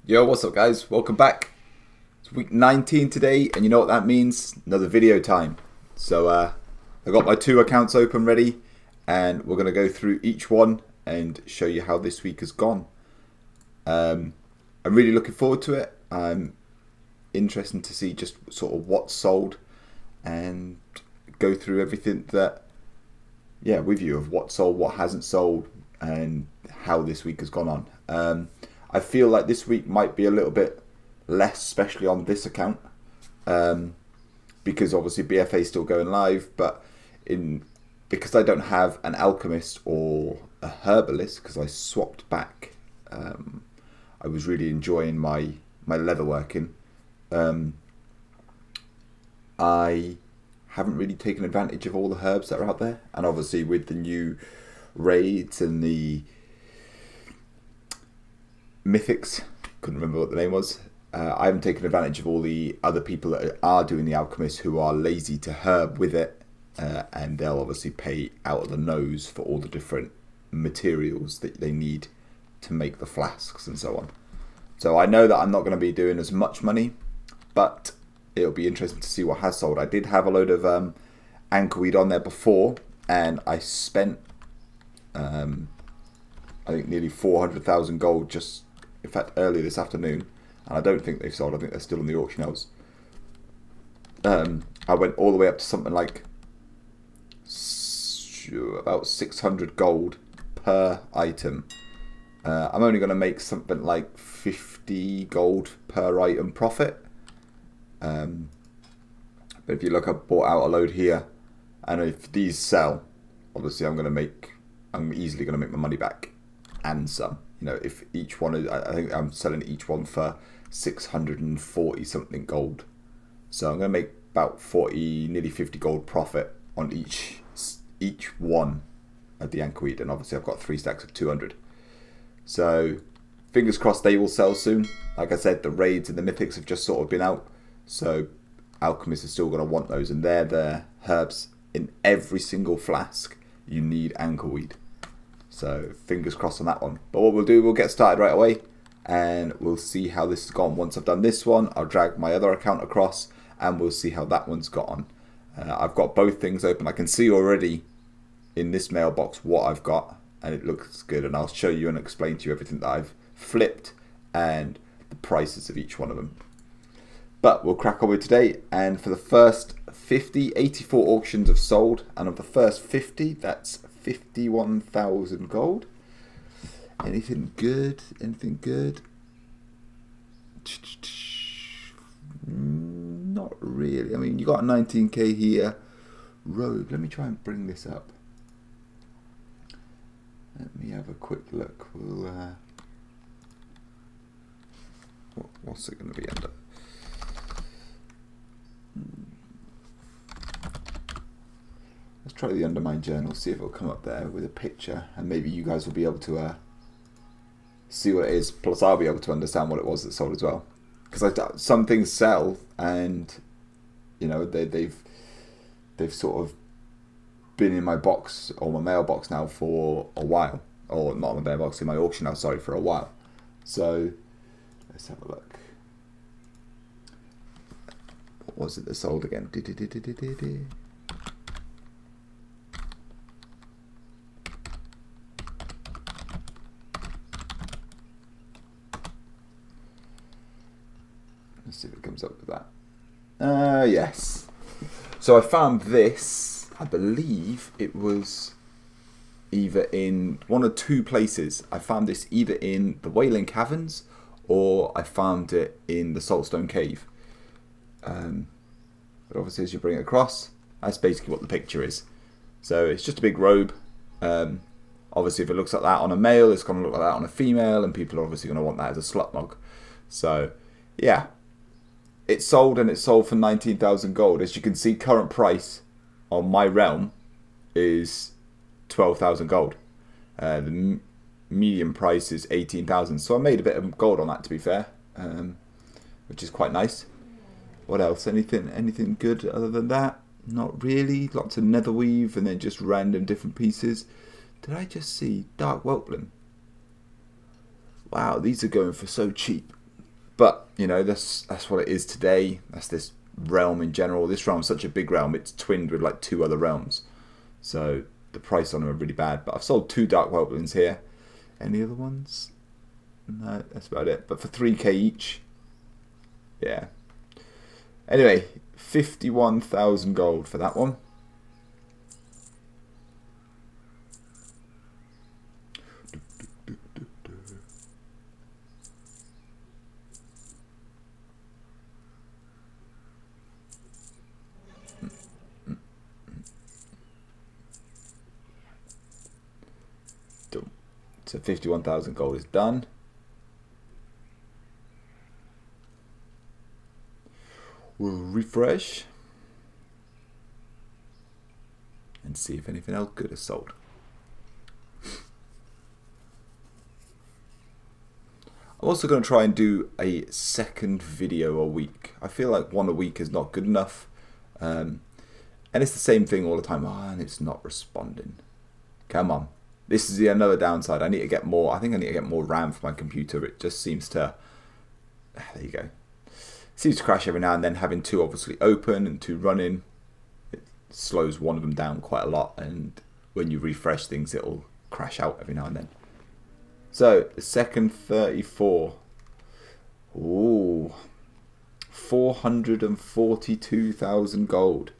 Yo, what's up guys? Welcome back. It's week 19 today, and you know what that means? Another video time. So I got my two accounts open ready, and we're going to go through each one and show you how this week has gone. I'm really looking forward to it. I'm interested to see just sort of what's sold and go through everything that, with you of what sold, what hasn't sold, and how this week has gone on. I feel like this week might be a little bit less, especially on this account, because obviously BFA is still going live, but because I don't have an alchemist or a herbalist, because I swapped back, I was really enjoying my leatherworking. I haven't really taken advantage of all the herbs that are out there, and obviously with the new raids and the mythics, couldn't remember what the name was, I haven't taken advantage of all the other people that are doing the alchemist who are lazy to herb with it, and they'll obviously pay out of the nose for all the different materials that they need to make the flasks and so on. So I know that I'm not going to be doing as much money, but it'll be interesting to see what has sold. I did have a load of ankerweed on there before, and I spent I think nearly 400,000 gold just, in fact, earlier this afternoon, and I don't think they've sold. I think they're still on the auction house. I went all the way up to something like about 600 gold per item. I'm only going to make something like 50 gold per item profit. But if you look, I bought out a load here, and if these sell, obviously I'm easily going to make my money back and some. You know, if each one is, I think I'm selling each one for 640 something gold. So I'm going to make about 40, nearly 50 gold profit on each one of the ankerweed, and obviously I've got 3 stacks of 200. So fingers crossed they will sell soon. Like I said, the raids and the mythics have just sort of been out, so alchemists are still going to want those, and they're the herbs in every single flask. You need ankerweed. So fingers crossed on that one. But what we'll do, we'll get started right away, and we'll see how this has gone. Once I've done this one, I'll drag my other account across, and we'll see how that one's got on. I've got both things open. I can see already in this mailbox what I've got, and it looks good. And I'll show you and explain to you everything that I've flipped and the prices of each one of them. But we'll crack on with today, and for the first 50, 84 auctions have sold, and of the first 50, that's 51,000 gold. Anything good? Anything good? Not really. I mean, you got a 19k here. Rogue. Let me try and bring this up. Let me have a quick look. We'll, what's it going to be under? Let's try the Undermine Journal, see if it'll come up there with a picture, and maybe you guys will be able to see what it is. Plus, I'll be able to understand what it was that sold as well. Because some things sell, and you know they've sort of been in my box or my mailbox now for a while, or not my mailbox, in my auction house, sorry, for a while. So let's have a look. What was it that sold again? Let's see if it comes up with that. Yes. So I found this, I believe it was either in one or two places. I found this either in the Wailing Caverns, or I found it in the Saltstone Cave. But obviously as you bring it across, that's basically what the picture is. So it's just a big robe. Obviously if it looks like that on a male, it's going to look like that on a female, and people are obviously going to want that as a slut mug. So yeah, it sold, and it sold for 19,000 gold. As you can see, current price on my realm is 12,000 gold. The medium price is 18,000. So I made a bit of gold on that, to be fair, which is quite nice. What else? Anything good other than that? Not really. Lots of netherweave and then just random different pieces. Did I just see Dark Whelpling? Wow, these are going for so cheap. But, you know, that's what it is today. That's this realm in general. This realm's such a big realm. It's twinned with like 2 other realms. So the price on them are really bad. But I've sold 2 Dark Whelplings here. Any other ones? No, that's about it. But for 3k each, yeah. Anyway, 51,000 gold for that one. So 51,000 gold is done. We'll refresh and see if anything else good is sold. I'm also going to try and do a second video a week. I feel like one a week is not good enough. And it's the same thing all the time. Oh, and it's not responding. Come on. This is another downside. I need to get more. I think I need to get more RAM for my computer. It just seems to... There you go. Seems to crash every now and then. Having 2 obviously open and 2 running, it slows one of them down quite a lot. And when you refresh things, it'll crash out every now and then. So, the second 34. Ooh. 442,000 gold.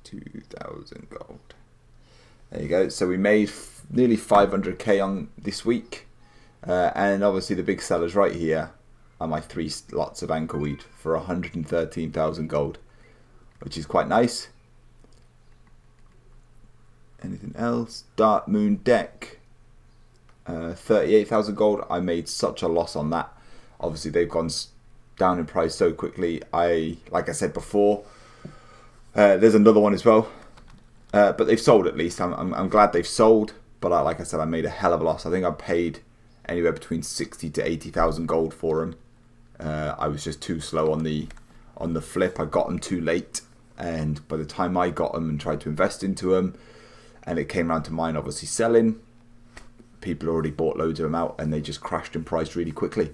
2,000 gold. There you go. So we made nearly 500k on this week. And obviously the big sellers right here are my 3 slots of Anchorweed for 113,000 gold, which is quite nice. Anything else? Dark Moon deck, 38,000 gold. I made such a loss on that. Obviously they've gone down in price so quickly. Like I said before, there's another one as well, but they've sold at least. I'm glad they've sold, but like I said, I made a hell of a loss. I think I paid anywhere between 60 to 80,000 gold for them. I was just too slow on the flip. I got them too late, and by the time I got them and tried to invest into them, and it came around to mine obviously selling, people already bought loads of them out, and they just crashed in price really quickly.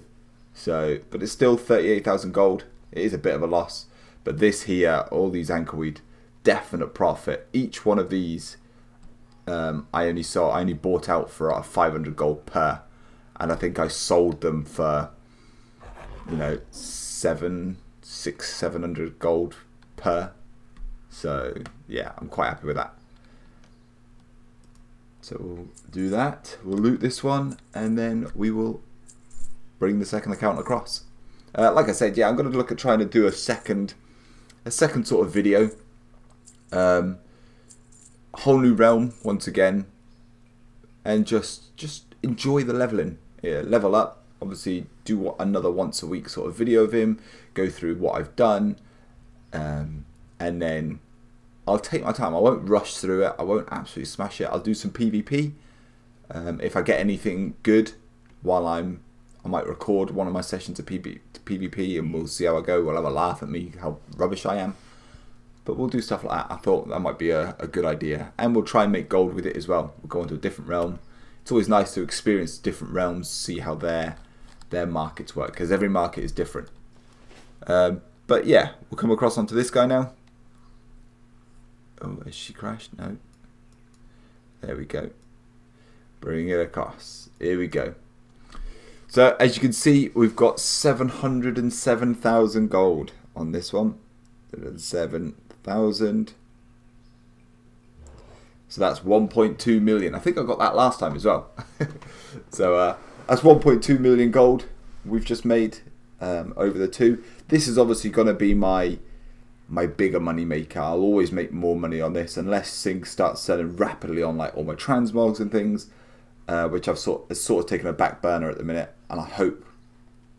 So, but it's still 38,000 gold. It is a bit of a loss. But this here, all these Anchorweed, definite profit. Each one of these, I only bought out for 500 gold per, and I think I sold them for, you know, 700 gold per. So yeah, I'm quite happy with that. So we'll do that. We'll loot this one, and then we will bring the second account across. Like I said, yeah, I'm going to look at trying to do a second sort of video. Whole new realm once again, and just enjoy the leveling. Yeah, level up. Obviously, do another once a week sort of video of him. Go through what I've done, and then I'll take my time. I won't rush through it. I won't absolutely smash it. I'll do some PvP. If I get anything good while I might record one of my sessions of PvP, and we'll see how I go. We'll have a laugh at me, how rubbish I am. But we'll do stuff like that. I thought that might be a good idea. And we'll try and make gold with it as well. We'll go into a different realm. It's always nice to experience different realms, see how their markets work, because every market is different. But yeah, we'll come across onto this guy now. Oh, has she crashed? No. There we go. Bring it across. Here we go. So as you can see, we've got 707,000 gold on this one. 7,000. So that's 1.2 million. I think I got that last time as well. So that's 1.2 million gold we've just made over the 2. This is obviously going to be my bigger money maker. I'll always make more money on this unless things start selling rapidly on like all my transmogs and things, which I've sort of taken a back burner at the minute. And I hope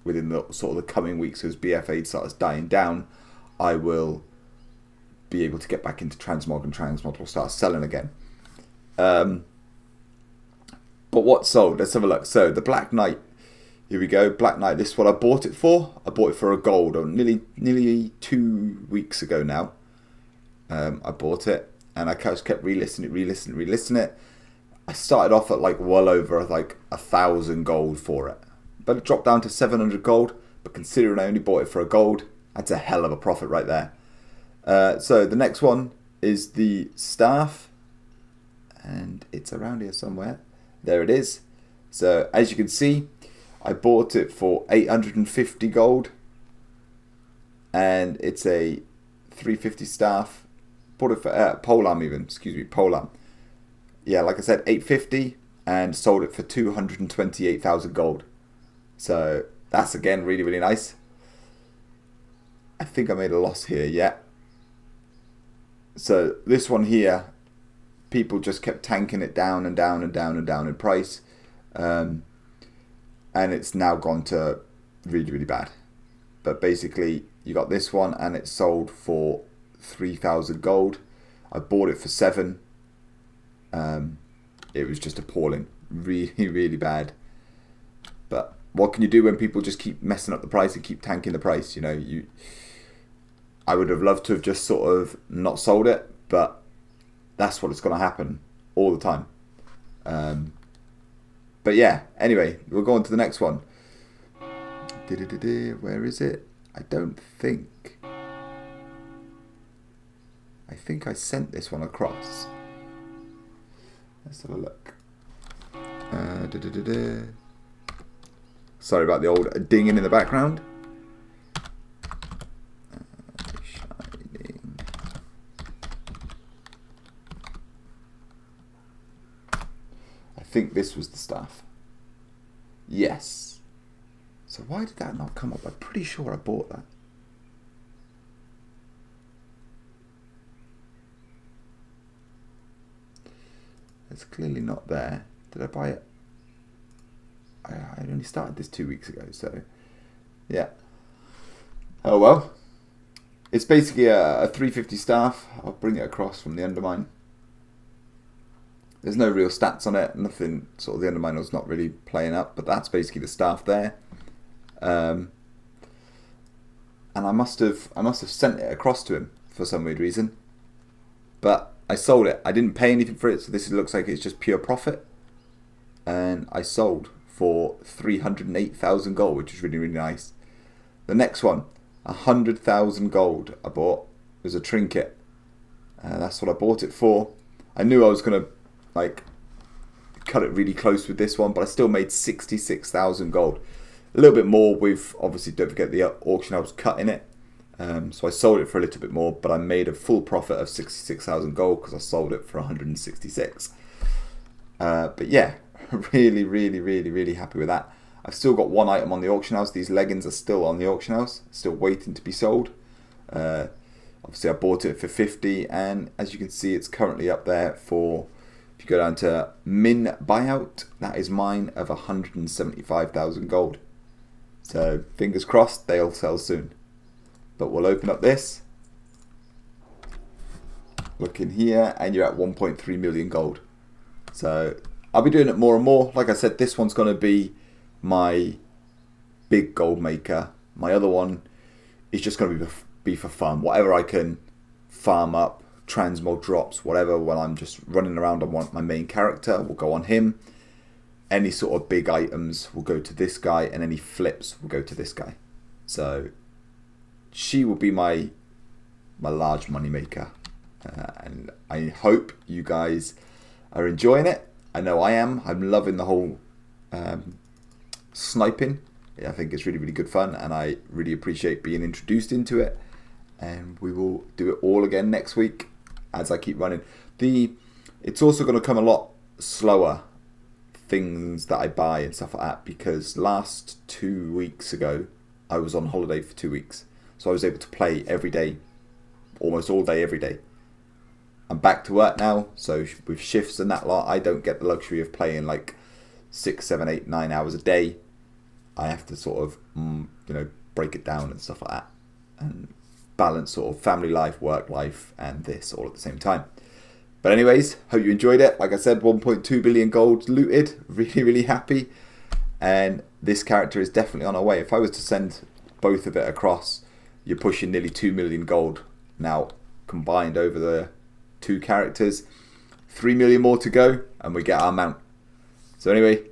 within the sort of the coming weeks, as BF8 starts dying down, I will be able to get back into transmog, and transmog will start selling again. But what sold? Let's have a look. So the Black Knight. Here we go. Black Knight. This is what I bought it for. I bought it for a gold. Nearly 2 weeks ago now. I bought it, and I just kept relisting it. I started off at like well over like 1,000 gold for it, but it dropped down to 700 gold. But considering I only bought it for a gold, that's a hell of a profit right there. So the next one is the staff, and it's around here somewhere. There it is. So as you can see, I bought it for 850 gold, and it's a 350 staff. Bought it for Polearm even, excuse me, Polearm. Yeah, like I said, 850, and sold it for 228,000 gold. So that's again really, really nice. I think I made a loss here, yeah. So this one here, people just kept tanking it down and down and down and down in price. And it's now gone to really, really bad. But basically, you got this one, and it sold for 3,000 gold. I bought it for 7. It was just appalling, really, really bad. But what can you do when people just keep messing up the price and keep tanking the price? You know, I would have loved to have just sort of not sold it, but that's what it's going to happen all the time. But yeah, anyway, we'll go on to the next one. Where is it? I think I sent this one across. Let's have a look. Sorry about the old dinging in the background. Shining. I think this was the staff. Yes. So why did that not come up? I'm pretty sure I bought that. It's clearly not there. Did I buy it? I only started this 2 weeks ago, so yeah. Oh well. It's basically a 350 staff. I'll bring it across from the Undermine. There's no real stats on it. Nothing. Sort of the Undermine was not really playing up, but that's basically the staff there. And I must have sent it across to him for some weird reason. But I sold it. I didn't pay anything for it, so this looks like it's just pure profit. And I sold for 308,000 gold, which is really, really nice. The next one, 100,000 gold I bought. It was a trinket. That's what I bought it for. I knew I was going to like cut it really close with this one, but I still made 66,000 gold. A little bit more with, obviously, don't forget the auction I was cutting it. So I sold it for a little bit more, but I made a full profit of 66,000 gold because I sold it for 166. But yeah, really, really, really, really happy with that. I've still got one item on the auction house. These leggings are still on the auction house, still waiting to be sold. Obviously, I bought it for 50, and as you can see, it's currently up there for, if you go down to min buyout, that is mine of 175,000 gold. So fingers crossed, they'll sell soon. But we'll open up this. Look in here, and you're at 1.3 million gold. So I'll be doing it more and more. Like I said, this one's going to be my big gold maker. My other one is just going to be for fun. Whatever I can farm up, transmog drops, whatever, when I'm just running around, I want my main character, will go on him. Any sort of big items will go to this guy, and any flips will go to this guy. So she will be my large money maker. And I hope you guys are enjoying it. I know I am. I'm loving the whole sniping. I think it's really, really good fun, and I really appreciate being introduced into it. And we will do it all again next week as I keep running. It's also going to come a lot slower, things that I buy and stuff like that, because last 2 weeks ago I was on holiday for 2 weeks, so I was able to play every day, almost all day every day. I'm back to work now, so with shifts and that lot, I don't get the luxury of playing like 6, 7, 8, 9 hours a day. I have to sort of break it down and stuff like that, and balance sort of family life, work life, and this all at the same time. But anyways, hope you enjoyed it. Like I said, 1.2 billion gold looted. Really, really happy. And this character is definitely on our way. If I was to send both of it across, you're pushing nearly 2 million gold now combined over the two characters. 3 million more to go, and we get our mount. So anyway,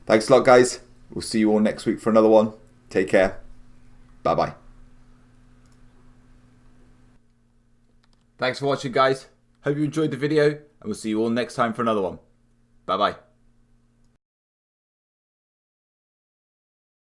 thanks a lot, guys. We'll see you all next week for another one. Take care. Bye-bye. Thanks for watching, guys. Hope you enjoyed the video, and we'll see you all next time for another one. Bye-bye.